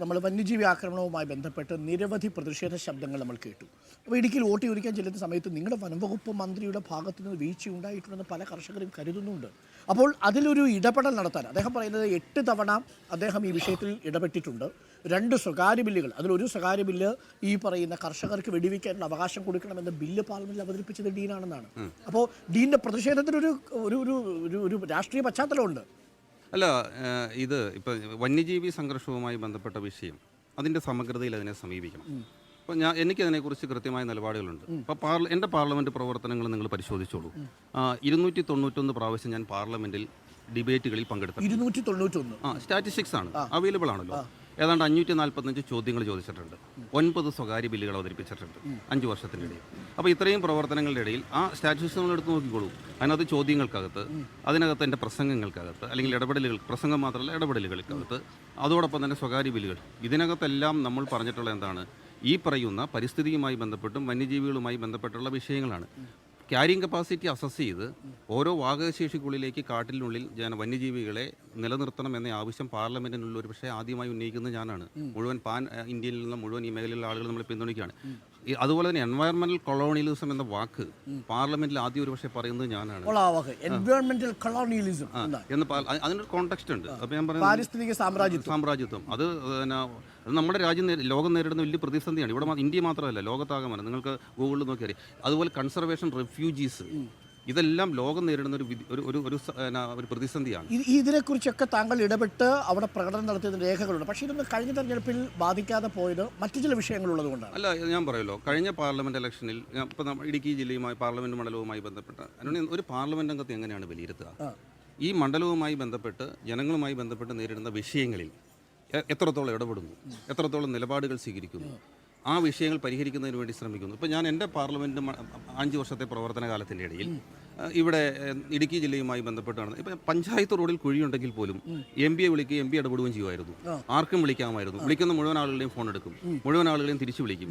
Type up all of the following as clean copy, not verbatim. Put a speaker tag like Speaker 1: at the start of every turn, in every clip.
Speaker 1: നമ്മൾ വന്യജീവി ആക്രമണവുമായി ബന്ധപ്പെട്ട് നിരവധി പ്രതിഷേധ ശബ്ദങ്ങൾ നമ്മൾ കേട്ടു. അപ്പോൾ ഇടുക്കിയിൽ വോട്ട് ചോദിക്കാൻ ചെല്ലുന്ന സമയത്ത് നിങ്ങളുടെ വനംവകുപ്പ് മന്ത്രിയുടെ ഭാഗത്തു നിന്ന് വീഴ്ചയുണ്ടായിട്ടുണ്ടെന്ന് പല കർഷകരും കരുതുന്നുണ്ട്. അപ്പോൾ അതിലൊരു ഇടപെടൽ നടത്താൻ അദ്ദേഹം പറയുന്നത് 8 തവണ അദ്ദേഹം ഈ വിഷയത്തിൽ ഇടപെട്ടിട്ടുണ്ട്. 2 സ്വകാര്യ ബില്ലുകൾ, അതിലൊരു സ്വകാര്യ ബില്ല് ഈ പറയുന്ന കർഷകർക്ക് വെടിവെക്കാനുള്ള അവകാശം കൊടുക്കണമെന്ന ബില്ല് പാർലമെന്റിൽ അവതരിപ്പിച്ചത് ഡീനാണെന്നാണ്. അപ്പോൾ ഡീനിന്റെ പ്രതിഷേധത്തിനൊരു ഒരു രാഷ്ട്രീയ പശ്ചാത്തലമുണ്ട്.
Speaker 2: അല്ല, ഇത് ഇപ്പം വന്യജീവി സംഘർഷവുമായി ബന്ധപ്പെട്ട വിഷയം അതിൻ്റെ സമഗ്രതയിൽ അതിനെ സമീപിക്കണം. അപ്പോൾ എനിക്കതിനെക്കുറിച്ച് കൃത്യമായ നിലപാടുകളുണ്ട്. അപ്പോൾ എൻ്റെ പാർലമെൻറ്റ് പ്രവർത്തനങ്ങൾ നിങ്ങൾ പരിശോധിച്ചോളൂ. 291 പ്രാവശ്യം ഞാൻ പാർലമെൻറ്റിൽ ഡിബേറ്റുകളിൽ പങ്കെടുത്തു.
Speaker 1: 291
Speaker 2: സ്റ്റാറ്റിസ്റ്റിക്സ് ആണ്, അവൈലബിൾ ആണല്ലോ. ഏതാണ്ട് 545 ചോദ്യങ്ങൾ ചോദിച്ചിട്ടുണ്ട്. 9 സ്വകാര്യ ബില്ലുകൾ അവതരിപ്പിച്ചിട്ടുണ്ട് 5 വർഷത്തിനിടയിൽ. അപ്പോൾ ഇത്രയും പ്രവർത്തനങ്ങളുടെ ഇടയിൽ ആ സ്റ്റാറ്റിസ്റ്റിക്സുകൾ എടുത്ത് നോക്കിക്കോളൂ. അതിനകത്ത് ചോദ്യങ്ങൾക്കകത്ത്, അതിനകത്ത് എൻ്റെ പ്രസംഗങ്ങൾക്കകത്ത്, അല്ലെങ്കിൽ ഇടപെടലുകൾ, പ്രസംഗം മാത്രമല്ല ഇടപെടലുകൾക്കകത്ത്, അതോടൊപ്പം തന്നെ സ്വകാര്യ ബില്ലുകൾ, ഇതിനകത്തെല്ലാം നമ്മൾ പറഞ്ഞിട്ടുള്ള എന്താണ്, ഈ പറയുന്ന പരിസ്ഥിതിയുമായി ബന്ധപ്പെട്ടും വന്യജീവികളുമായി ബന്ധപ്പെട്ടുള്ള വിഷയങ്ങളാണ്. ക്യാരിങ് കപ്പാസിറ്റി അസസ് ചെയ്ത് ഓരോ വാഹകശേഷിക്കുള്ളിലേക്ക് കാട്ടിനുള്ളിൽ വന്യജീവികളെ നിലനിർത്തണം എന്ന ആവശ്യം പാർലമെന്റിനുള്ള ഒരു പക്ഷേ ആദ്യമായി ഉന്നയിക്കുന്നത് ഞാനാണ്. മുഴുവൻ ഇന്ത്യയിലുള്ള മുഴുവൻ ഈ മേഖലയിലുള്ള ആളുകൾ നമ്മൾ പിന്തുണയ്ക്കുകയാണ്. അതുപോലെ തന്നെ എൻവയറമെന്റൽ കൊളോണിയലിസം എന്ന വാക്ക് പാർലമെന്റിൽ ആദ്യം ഒരു പക്ഷേ പറയുന്നത് ഞാനാണ്. അതിനൊരു കോണ്ടെക്സ്റ്റ് ഉണ്ട്. അപ്പോൾ ഞാൻ പറയുന്നത് സാമ്രാജ്യത്വം അത് നമ്മുടെ രാജ്യം ലോകം നേരിടുന്ന വലിയ പ്രതിസന്ധിയാണ്. ഇവിടെ ഇന്ത്യ മാത്രമല്ല, ലോകത്താകമാണ്. നിങ്ങൾക്ക് ഗൂഗിളിൽ നോക്കിയാൽ അതുപോലെ കൺസർവേഷൻ റെഫ്യൂജീസ്, ഇതെല്ലാം ലോകം നേരിടുന്ന ഒരു പ്രതിസന്ധിയാണ്.
Speaker 1: ഇതിനെക്കുറിച്ചൊക്കെ താങ്കൾ ഇടപെട്ട് അവിടെ പ്രകടനം നടത്തിയതിന് രേഖകളുണ്ട്. പക്ഷേ ഇതൊന്നും കഴിഞ്ഞ തെരഞ്ഞെടുപ്പിൽ ബാധിക്കാതെ പോയത് മറ്റു ചില വിഷയങ്ങളുള്ളത് കൊണ്ടാണ്.
Speaker 2: അല്ല, ഞാൻ പറയുമല്ലോ, കഴിഞ്ഞ പാർലമെന്റ് ഇലക്ഷനിൽ ഇപ്പോൾ ഇടുക്കി ജില്ലയുമായി പാർലമെന്റ് മണ്ഡലവുമായി ബന്ധപ്പെട്ട് ഒരു പാർലമെന്റ് അംഗത്തെ എങ്ങനെയാണ് വിലയിരുത്തുക? ഈ മണ്ഡലവുമായി ബന്ധപ്പെട്ട് ജനങ്ങളുമായി ബന്ധപ്പെട്ട് നേരിടുന്ന വിഷയങ്ങളിൽ എത്രത്തോളം ഇടപെടുന്നു, എത്രത്തോളം നിലപാടുകൾ സ്വീകരിക്കുന്നു, ആ വിഷയങ്ങൾ പരിഹരിക്കുന്നതിന് വേണ്ടി ശ്രമിക്കുന്നു. ഇപ്പോൾ ഞാൻ എൻ്റെ പാർലമെൻറ്റ് 5 വർഷത്തെ പ്രവർത്തന കാലത്തിൻ്റെ ഇടയിൽ ഇവിടെ ഇടുക്കി ജില്ലയുമായി ബന്ധപ്പെട്ടാണ്. ഇപ്പം പഞ്ചായത്ത് റോഡിൽ കുഴിയുണ്ടെങ്കിൽ പോലും MP വിളിക്കുകയും MP ഇടപെടുകയും ചെയ്യുമായിരുന്നു. ആർക്കും വിളിക്കാമായിരുന്നു. വിളിക്കുന്ന മുഴുവൻ ആളുകളെയും ഫോൺ എടുക്കും, മുഴുവൻ ആളുകളെയും തിരിച്ചു വിളിക്കും.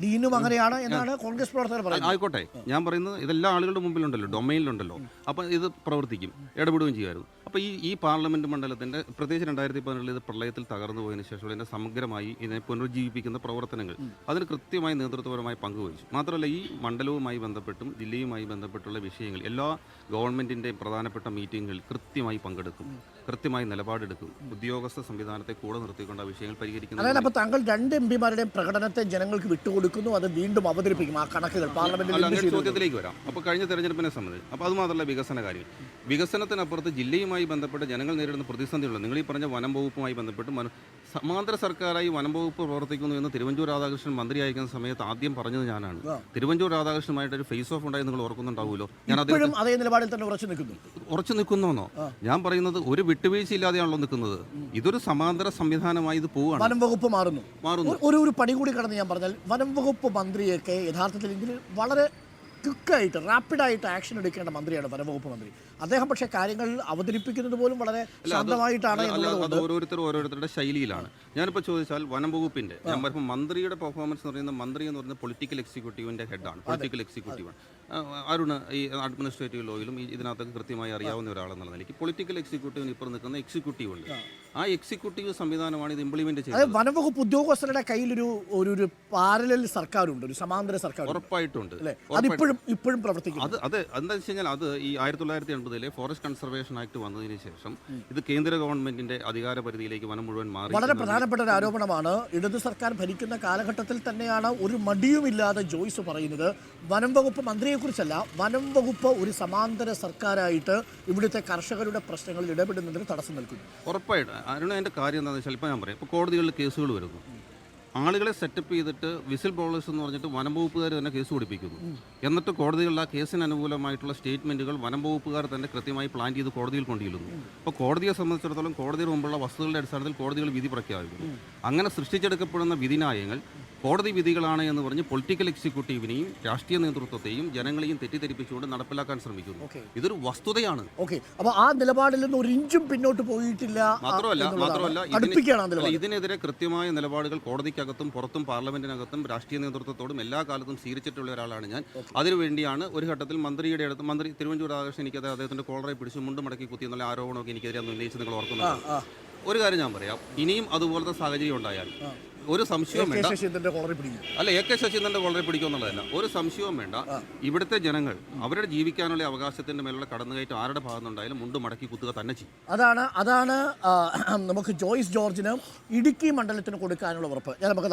Speaker 2: ആയിക്കോട്ടെ, ഞാൻ പറയുന്നത് ഇതെല്ലാം ആളുകളുടെ മുമ്പിലുണ്ടല്ലോ, ഡൊമൈനിലുണ്ടല്ലോ. അപ്പം ഇത് പ്രവർത്തിക്കും, ഇടപെടുകയും ചെയ്യുമായിരുന്നു. അപ്പോൾ ഈ പാർലമെൻറ്റ് മണ്ഡലത്തിൻ്റെ പ്രത്യേകിച്ച് 2017 ഇത് പ്രളയത്തിൽ തകർന്നു പോയതിനു ശേഷം ഇതിനെ സമഗ്രമായി ഇതിനെ പുനരുജ്ജീവിപ്പിക്കുന്ന പ്രവർത്തനങ്ങൾ അതിന് കൃത്യമായി നേതൃത്വപരമായി പങ്കുവഹിച്ചു. മാത്രമല്ല, ഈ മണ്ഡലവുമായി ബന്ധപ്പെട്ടും ജില്ലയുമായി ബന്ധപ്പെട്ടുള്ള വിഷയങ്ങൾ എല്ലാ ഗവൺമെൻറ്റിൻ്റെ പ്രധാനപ്പെട്ട മീറ്റിങ്ങുകളിൽ കൃത്യമായി പങ്കെടുക്കും, കൃത്യമായി നിലപാടെടുക്കും. ഉദ്യോഗസ്ഥ സംവിധാനത്തെ കൂടെ നിർത്തിക്കൊണ്ട് ആ വിഷയങ്ങൾ പരിഹരിക്കുന്നത്.
Speaker 1: അതായത് അപ്പോൾ താങ്കൾ 2 MPമാരുടെയും പ്രകടനത്തെ ജനങ്ങൾക്ക് വിട്ടുകൊടുക്കുന്നു, അത് വീണ്ടും അവതരിപ്പിക്കും ആ കണക്കുകൾ പാർലമെന്റിൽ.
Speaker 2: ചോദ്യത്തിലേക്ക് വരാം. അപ്പോൾ കഴിഞ്ഞ തെരഞ്ഞെടുപ്പിനെ സംബന്ധിച്ച് അപ്പോൾ അത് മാത്രമല്ല, വികസന കാര്യങ്ങൾ, വികസനത്തിനപ്പുറത്ത് ജില്ലയുമായി ബന്ധപ്പെട്ട് ജനങ്ങൾ നേരിടുന്ന പ്രതിസന്ധികളുണ്ട്. നിങ്ങൾ ഈ പറഞ്ഞ വനം വകുപ്പുമായി ബന്ധപ്പെട്ട് സമാന്തര സർക്കാരായി വനം വകുപ്പ് പ്രവർത്തിക്കുന്നു എന്ന് തിരുവഞ്ചൂർ രാധാകൃഷ്ണൻ മന്ത്രിയായിരിക്കുന്ന സമയത്ത് ആദ്യം പറഞ്ഞത് ഞാനാണ്. തിരുവഞ്ചൂർ രാധാകൃഷ്ണനുമായിട്ട് ഒരു ഫേസ് ഓഫ് ഉണ്ടായി, നിങ്ങൾ ഓർക്കുന്നുണ്ടാവുമല്ലോ. ഞാൻ അതേ നിലപാടിൽ തന്നെ ഉറച്ചു നിൽക്കുന്നോന്നോ? ഞാൻ പറയുന്നത് ഒരു വിട്ടുവീഴ്ച ഇല്ലാതെയാണല്ലോ നിൽക്കുന്നത്. ഇതൊരു സമാന്തര സംവിധാനമായി ഇത് പോവുകയാണ്.
Speaker 1: വനം വകുപ്പ് മാറുന്നു. ഒരു പടി കൂടി കടന്ന് ഞാൻ പറഞ്ഞാൽ, വനം വകുപ്പ് മന്ത്രിയൊക്കെ യഥാർത്ഥത്തിൽ ഇതിൽ വളരെ ക്വിക്കായിട്ട് റാപ്പിഡായിട്ട് ആക്ഷൻ എടുക്കേണ്ട മന്ത്രിയാണ് വനംവകുപ്പ് മന്ത്രി. അദ്ദേഹം പക്ഷേ കാര്യങ്ങൾ അവതരിപ്പിക്കുന്നത് പോലും വളരെ ശാന്തമായിട്ടാണ്.
Speaker 2: അത് ഓരോരുത്തരുടെ ശൈലിയിലാണ്. ഞാനിപ്പോൾ ചോദിച്ചാൽ വനം വകുപ്പിൻ്റെ ഞാൻ പറയുമ്പോൾ മന്ത്രിയുടെ പെർഫോമൻസ് എന്ന് പറയുന്നത്, മന്ത്രി എന്ന് പറയുന്നത് പൊളിറ്റിക്കൽ എക്സിക്യൂട്ടീവിൻ്റെ ഹെഡാണ്, പൊളിറ്റിക്കൽ എക്സിക്യൂട്ടീവാണ്. അരുണ് ഈ അഡ്മിനിസ്ട്രേറ്റീവ് ലോയിലും ഇതിനകത്ത് കൃത്യമായി അറിയാവുന്ന ഒരാളെന്നുള്ള നിലയ്ക്ക് പൊളിറ്റിക്കൽ എക്സിക്യൂട്ടീവിന് ഇപ്പോൾ നിൽക്കുന്ന എക്സിക്യൂട്ടീവ് ഉണ്ട്. ആ എക്സിക്യൂട്ടീവ് സംവിധാനമാണ് ഇത് ഇംപ്ലിമെന്റ് ചെയ്യുന്നത്.
Speaker 1: വനംവകുപ്പ് ഉദ്യോഗസ്ഥരുടെ കയ്യിൽ ഒരു പാരലൽ സർക്കാരുണ്ട്, ഒരു സമാന്തര സർക്കാർ
Speaker 2: ഉറപ്പായിട്ടുണ്ട്.
Speaker 1: ഇപ്പോഴും പ്രവർത്തിക്കും.
Speaker 2: അത് എന്താ വെച്ച് കഴിഞ്ഞാൽ, അത് ഈ 1980 ഫോറസ്റ്റ് കൺസർവേഷൻ ആക്ട് വന്നതിന് ശേഷം ഇത് കേന്ദ്ര ഗവൺമെന്റിന്റെ അധികാര പരിധിയിലേക്ക് വനം മുഴുവൻ മാറി.
Speaker 1: വളരെ പ്രധാനപ്പെട്ട ഒരു ആരോപണമാണ്. ഇടതു സർക്കാർ ഭരിക്കുന്ന കാലഘട്ടത്തിൽ തന്നെയാണ് ഒരു മടിയുമില്ലാതെ ജോയ്സ് പറയുന്നത് വനം വകുപ്പ് മന്ത്രിയെക്കുറിച്ചല്ല, വനം വകുപ്പ് ഒരു സമാന്തര സർക്കാരായിട്ട് ഇവിടുത്തെ കർഷകരുടെ പ്രശ്നങ്ങളിൽ ഇടപെടുന്നതിന് തടസ്സം നിൽക്കുന്നു.
Speaker 2: ഉറപ്പായിട്ട് അരുണ, അതിന്റെ കാര്യം എന്താണെന്ന് വെച്ചാൽ ഇപ്പോൾ ഞാൻ പറയാം, ഇപ്പോൾ കോടതികളിൽ കേസുകൾ വരുന്നു, ആളുകളെ സെറ്റപ്പ് ചെയ്തിട്ട് വിസിൽ ബ്ലോവേഴ്സ് എന്ന് പറഞ്ഞിട്ട് വനം വകുപ്പുകാർ തന്നെ കേസ് കൊടുപ്പിക്കുന്നു. എന്നിട്ട് കോടതികളിൽ ആ കേസിന് അനുകൂലമായിട്ടുള്ള സ്റ്റേറ്റ്മെൻറ്റുകൾ വനം വകുപ്പുകാർ തന്നെ കൃത്യമായി പ്ലാൻ ചെയ്ത് കോടതിയിൽ കൊണ്ടുചെല്ലുന്നു. അപ്പോൾ കോടതിയെ സംബന്ധിച്ചിടത്തോളം കോടതിയുടെ മുമ്പുള്ള വസ്തുതകളുടെ അടിസ്ഥാനത്തിൽ കോടതികൾ വിധി പ്രഖ്യാപിക്കുന്നു. അങ്ങനെ സൃഷ്ടിച്ചെടുക്കപ്പെടുന്ന വിധിന്യായങ്ങൾ കോടതി വിധികളാണ് എന്ന് പറഞ്ഞ് പൊളിറ്റിക്കൽ എക്സിക്യൂട്ടീവിനെയും രാഷ്ട്രീയ നേതൃത്വത്തെയും ജനങ്ങളെയും തെറ്റിദ്ധരിപ്പിച്ചുകൊണ്ട് നടപ്പിലാക്കാൻ ശ്രമിക്കുന്നു. ഇതൊരു വസ്തുതയാണ്.
Speaker 1: അപ്പോൾ ആ നിലപാടിൽ നിന്ന് ഒരു ഇഞ്ചും പിന്നോട്ട് പോയിട്ടില്ല.
Speaker 2: മാത്രമല്ല ഇതിനെതിരെ കൃത്യമായ നിലപാടുകൾ കോടതിക്കകത്തും പുറത്തും പാർലമെന്റിനകത്തും രാഷ്ട്രീയ നേതൃത്വത്തോടും എല്ലാ കാലത്തും സ്വീകരിച്ചിട്ടുള്ള ഒരാളാണ് ഞാൻ. അതിനുവേണ്ടിയാണ് ഒരു ഘട്ടത്തിൽ മന്ത്രി തിരുവഞ്ചൂർ രാധാകൃഷ്ണൻ എനിക്കത് അദ്ദേഹത്തിന്റെ കോളറെ പിടിച്ച് മുണ്ട് മടക്കി കുത്തി എന്നുള്ള ആരോപണമൊക്കെ എനിക്കെതിരെ ഉന്നയിച്ച് നിങ്ങൾ ഓർക്കുന്നുണ്ട്. ഒരു കാര്യം ഞാൻ പറയാം, ഇനിയും അതുപോലത്തെ സാഹചര്യം ഉണ്ടായാൽ ഒരു സംശയവും വേണ്ട.
Speaker 1: ശശീന്ദ്രന്റെ കോളറി പിടിക്കും.
Speaker 2: അല്ല, എ കെ ശശീന്ദ്രന്റെ കോളറി പിടിക്കുമെന്നുള്ളതല്ല, ഒരു സംശയവും വേണ്ട. ഇവിടുത്തെ ജനങ്ങൾ അവരുടെ ജീവിക്കാനുള്ള അവകാശത്തിന്റെ മേലുള്ള കടന്നുകയറ്റം ആരുടെ ഭാഗത്തുനിന്നുണ്ടായാലും മുണ്ട് മടക്കി കുത്തുക തന്നെ ചെയ്യും.
Speaker 1: അതാണ് നമുക്ക് ജോയ്സ് ജോർജിന് ഇടുക്കി മണ്ഡലത്തിന് കൊടുക്കാനുള്ള ഉറപ്പ്. ഞാൻ നമുക്ക്